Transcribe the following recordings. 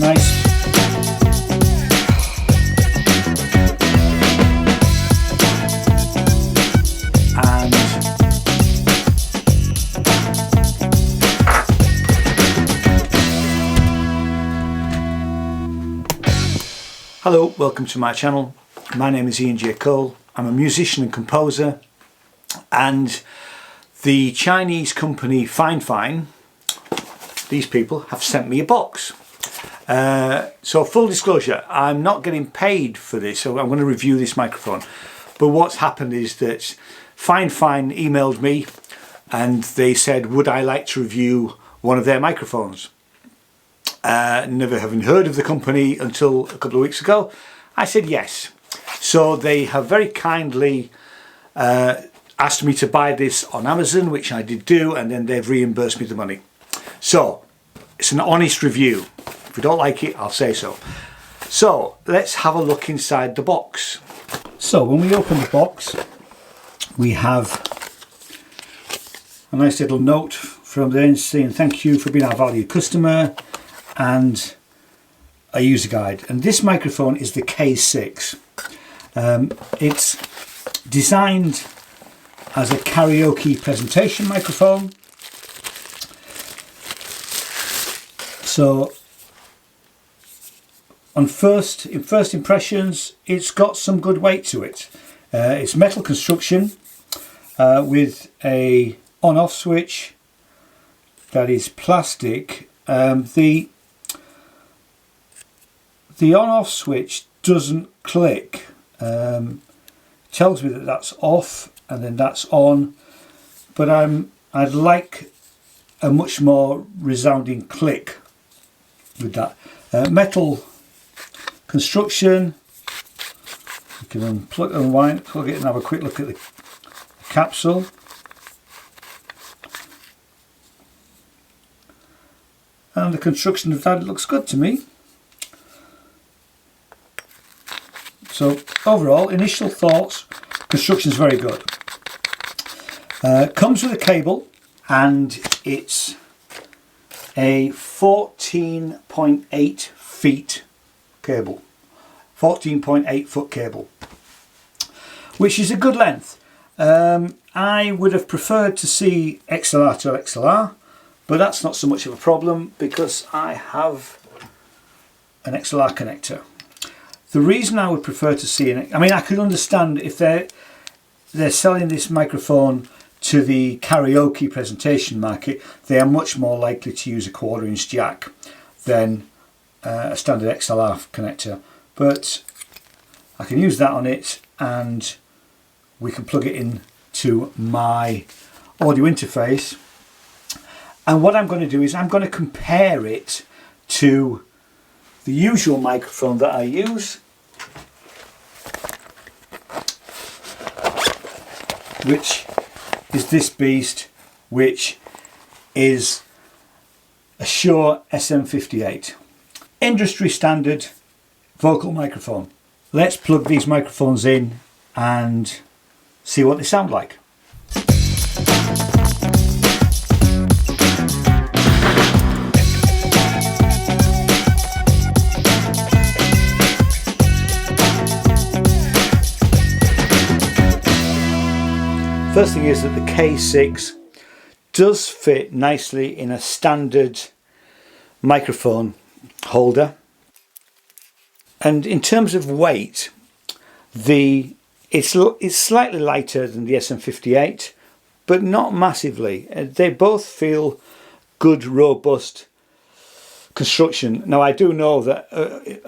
nice. And hello, welcome to my channel. My name is Ian J. Cole. I'm a musician and composer, and the Chinese company Fifine, these people have sent me a box. So full disclosure, I'm not getting paid for this, so I'm going to review this microphone. But what's happened is that Fifine emailed me and they said, would I like to review one of their microphones? Never having heard of the company until a couple of weeks ago, I said yes. So they have very kindly asked me to buy this on Amazon, which I did do, and then they've reimbursed me the money. So it's an honest review. If you don't like it, I'll say so. So let's have a look inside the box. So when we open the box, we have a nice little note from them saying thank you for being our valued customer, and a user guide. And this microphone is the K6. It's designed as a karaoke presentation microphone. So in first impressions, it's got some good weight to it. It's metal construction with a on-off switch that is plastic. The on-off switch doesn't click. Tells me that that's off and then that's on, but I'd like a much more resounding click with that. Metal construction. You can unplug, unwind, plug it and have a quick look at the capsule. And the construction of that looks good to me. So overall, initial thoughts, construction is very good. Comes with a cable, and it's a 14.8 feet cable, 14.8 foot cable, which is a good length. I would have preferred to see XLR to XLR, but that's not so much of a problem because I have an XLR connector. The reason I would prefer to see it, I mean, I could understand if they're selling this microphone to the karaoke presentation market, they are much more likely to use a 1/4 inch jack than a standard XLR connector. But I can use that on it, and we can plug it in to my audio interface. And what I'm going to do is I'm going to compare it to the usual microphone that I use, which is this beast, which is a Shure SM58. Industry standard vocal microphone. Let's plug these microphones in and see what they sound like. First thing is that the K6 does fit nicely in a standard microphone holder, and in terms of weight, it's slightly lighter than the SM58, but not massively. They both feel good, robust construction. Now I do know that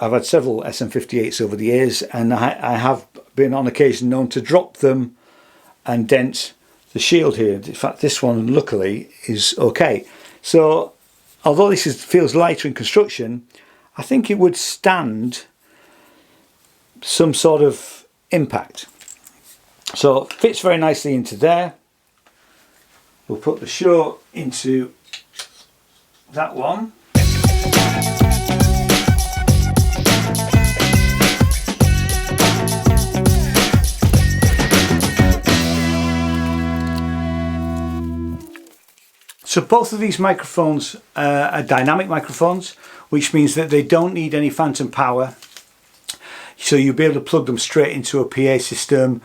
I've had several SM58s over the years, and I have been on occasion known to drop them and dent the shield here. In fact, this one luckily is okay. So although this feels lighter in construction, I think it would stand some sort of impact. So it fits very nicely into there. We'll put the Shure into that one. So both of these microphones are dynamic microphones, which means that they don't need any phantom power. So you'll be able to plug them straight into a PA system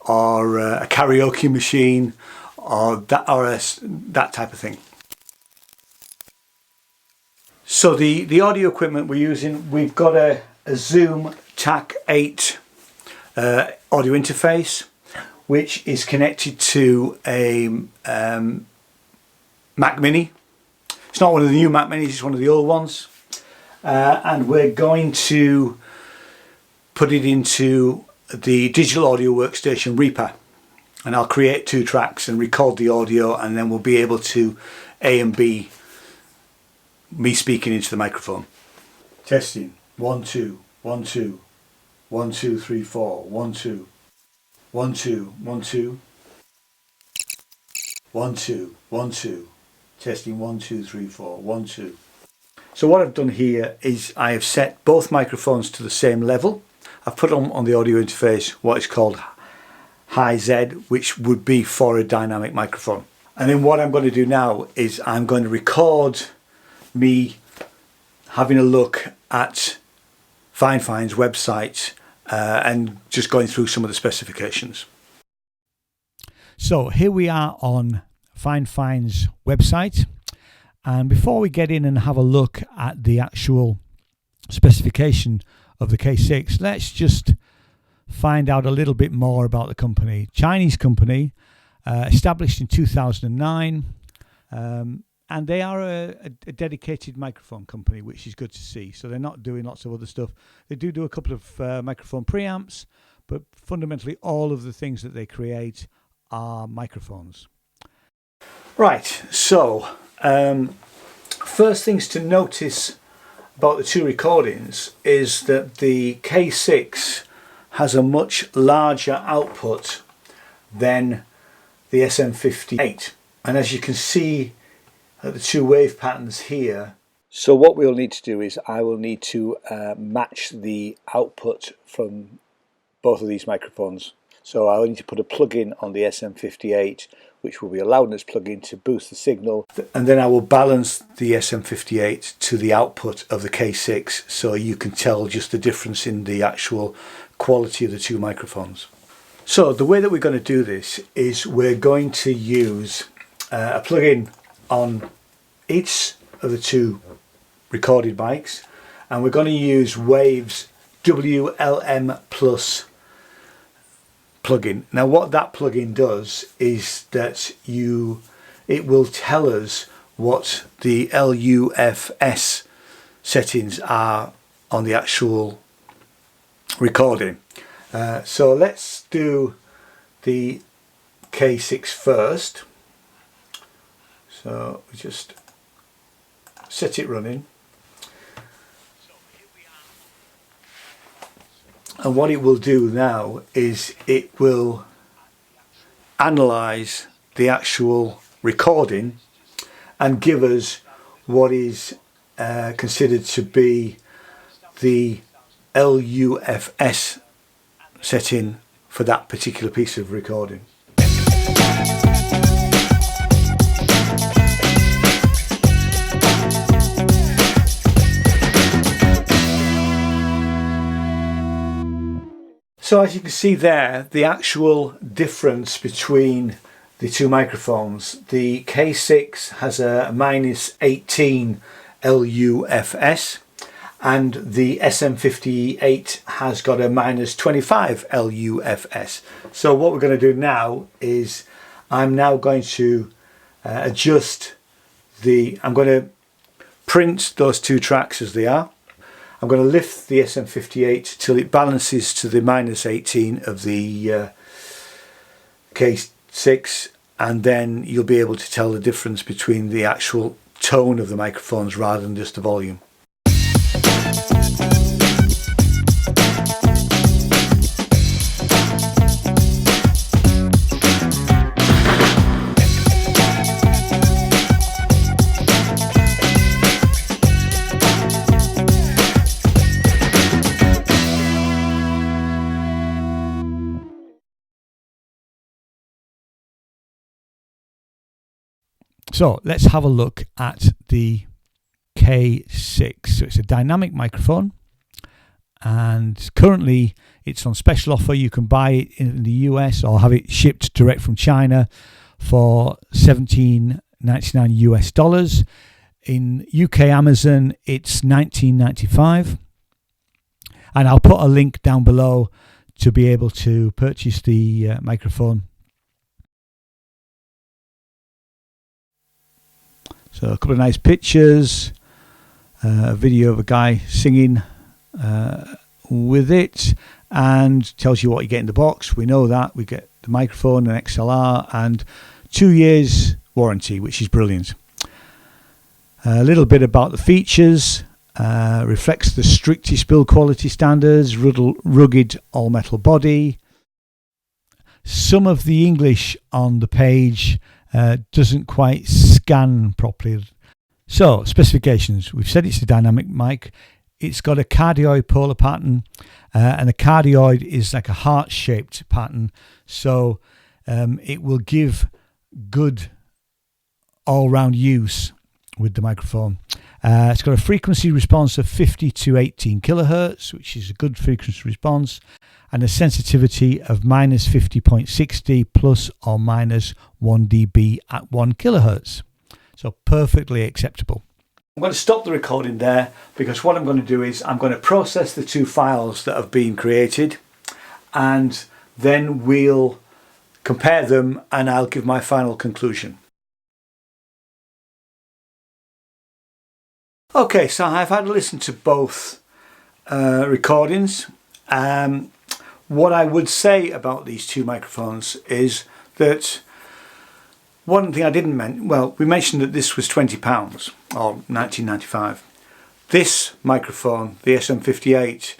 or a karaoke machine or that type of thing. So the audio equipment we're using, we've got a Zoom TAC8 audio interface, which is connected to a Mac Mini. It's not one of the new Mac Minis, it's one of the old ones. And we're going to put it into the digital audio workstation Reaper. And I'll create 2 tracks and record the audio, and then we'll be able to A and B me speaking into the microphone. Testing. 1 2 1 2 1 2 3 4 1 2 1 2 1 2 1 2 1 2. Testing 1 2 3 4 1 2. So what I've done here is I have set both microphones to the same level. I've put on the audio interface what is called high Z, which would be for a dynamic microphone. And then what I'm going to do now is I'm going to record me having a look at Fine's website and just going through some of the specifications. So here we are on Fine's website, and before we get in and have a look at the actual specification of the K6, let's just find out a little bit more about the company. Chinese company, established in 2009, and they are a dedicated microphone company, which is good to see. So they're not doing lots of other stuff. They do a couple of microphone preamps, but fundamentally all of the things that they create are microphones. Right, so first things to notice about the 2 recordings is that the K6 has a much larger output than the SM58. And as you can see at the 2 wave patterns here, so what we'll need to do is I will need to match the output from both of these microphones. So I'll need to put a plug-in on the SM58, which will be a loudness plug-in to boost the signal, and then I will balance the SM58 to the output of the K6, so you can tell just the difference in the actual quality of the 2 microphones. So the way that we're going to do this is we're going to use a plug-in on each of the 2 recorded mics, and we're going to use Wave's WLM Plus plugin. Now what that plugin does is that it will tell us what the LUFS settings are on the actual recording. So let's do the K6 first. So we just set it running. And what it will do now is it will analyze the actual recording and give us what is considered to be the LUFS setting for that particular piece of recording. So as you can see there, the actual difference between the 2 microphones, the K6 has a -18 LUFS and the SM58 has got a -25 LUFS. So what we're going to do now is I'm now going to adjust I'm going to print those 2 tracks as they are. I'm going to lift the SM58 till it balances to the -18 of the K6, and then you'll be able to tell the difference between the actual tone of the microphones rather than just the volume. So let's have a look at the K6. So it's a dynamic microphone, and currently it's on special offer. You can buy it in the US or have it shipped direct from China for $17.99 US. In UK Amazon, it's $19.95. And I'll put a link down below to be able to purchase the microphone. So a couple of nice pictures, a video of a guy singing with it, and tells you what you get in the box. We know that. We get the microphone, an XLR, and 2 years warranty, which is brilliant. A little bit about the features. Reflects the strictest build quality standards, rugged all-metal body. Some of the English on the page doesn't quite scan properly. So, specifications. We've said it's a dynamic mic. It's got a cardioid polar pattern, and the cardioid is like a heart-shaped pattern. So, it will give good all-round use with the microphone. It's got a frequency response of 50 to 18 kilohertz, which is a good frequency response, and a sensitivity of minus 50.60 plus or minus 1 dB at 1 kilohertz. So perfectly acceptable. I'm going to stop the recording there, because what I'm going to do is I'm going to process the two files that have been created, and then we'll compare them and I'll give my final conclusion. Okay, so I've had a listen to both recordings. What I would say about these two microphones is that one thing I didn't mention, well, we mentioned that this was £20 or $19.95. This microphone, the SM58,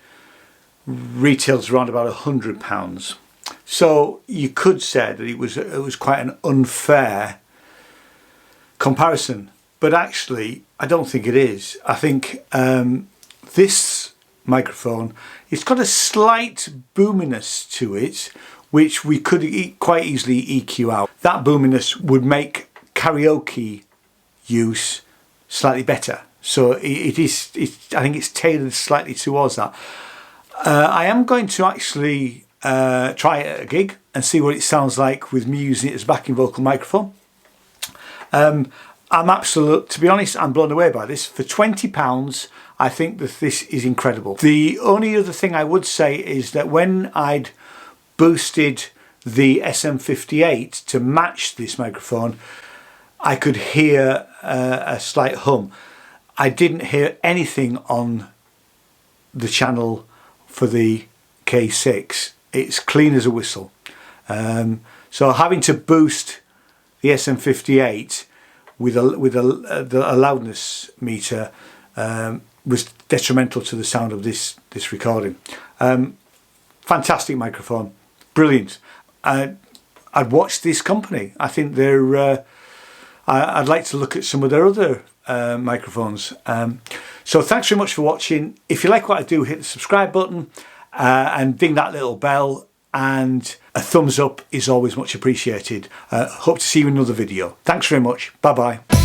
retails around about £100. So you could say that it was quite an unfair comparison. But actually, I don't think it is. I think this microphone, it's got a slight boominess to it, which we could quite easily EQ out. That boominess would make karaoke use slightly better. So I think it's tailored slightly towards that. I am going to actually try it at a gig and see what it sounds like with me using it as a backing vocal microphone. To be honest, I'm blown away by this. For £20, I think that this is incredible. The only other thing I would say is that when I'd boosted the SM58 to match this microphone, I could hear a slight hum. I didn't hear anything on the channel for the K6. It's clean as a whistle. So having to boost the SM58 with a loudness meter was detrimental to the sound of this recording. Fantastic microphone, brilliant. I'd watch this company. I think they're. I'd like to look at some of their other microphones. So thanks very much for watching. If you like what I do, hit the subscribe button and ding that little bell. And a thumbs up is always much appreciated. Hope to see you in another video. Thanks very much. Bye bye.